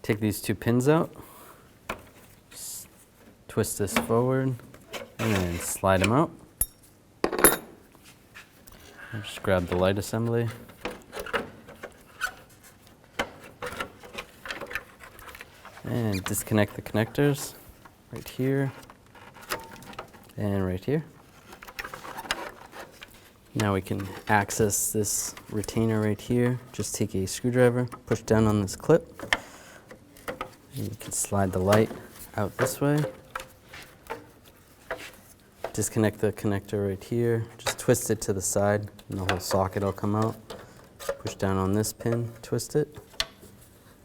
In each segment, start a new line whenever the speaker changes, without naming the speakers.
Take these two pins out, just twist this forward, and then slide them out. Just grab the light assembly. And disconnect the connectors right here and right here. Now we can access this retainer right here. Just take a screwdriver, push down on this clip, and you can slide the light out this way. Disconnect the connector right here, just twist it to the side and the whole socket will come out. Push down on this pin, twist it.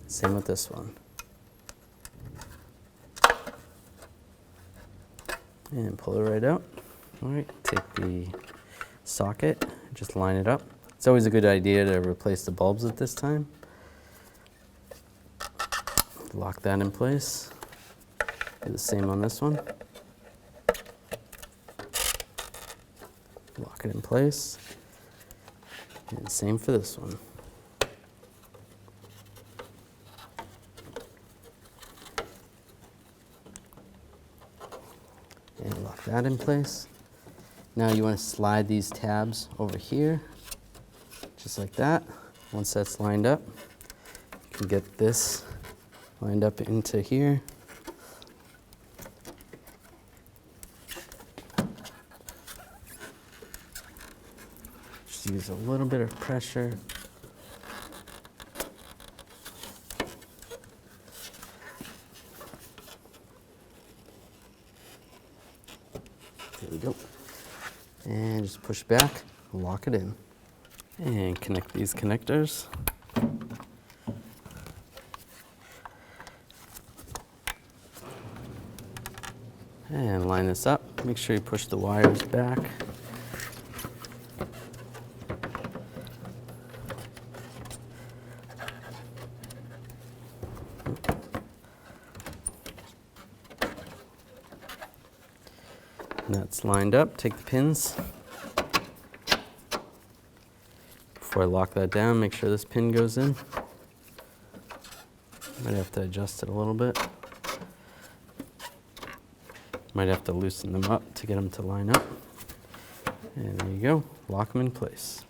Same with this one. And pull it right out. All right, take the socket, just line it up. It's always a good idea to replace the bulbs at this time. Lock that in place. Do the same on this one. Lock it in place. And same for this one. And lock that in place. Now you want to slide these tabs over here, just like that. Once that's lined up, you can get this lined up into here. Just use a little bit of pressure. There we go. And just push back, lock it in. And connect these connectors. And line this up. Make sure you push the wires back. That's lined up. Take the pins. Before I lock that down, make sure this pin goes in. Might have to adjust it a little bit. Might have to loosen them up to get them to line up. And there you go. Lock them in place.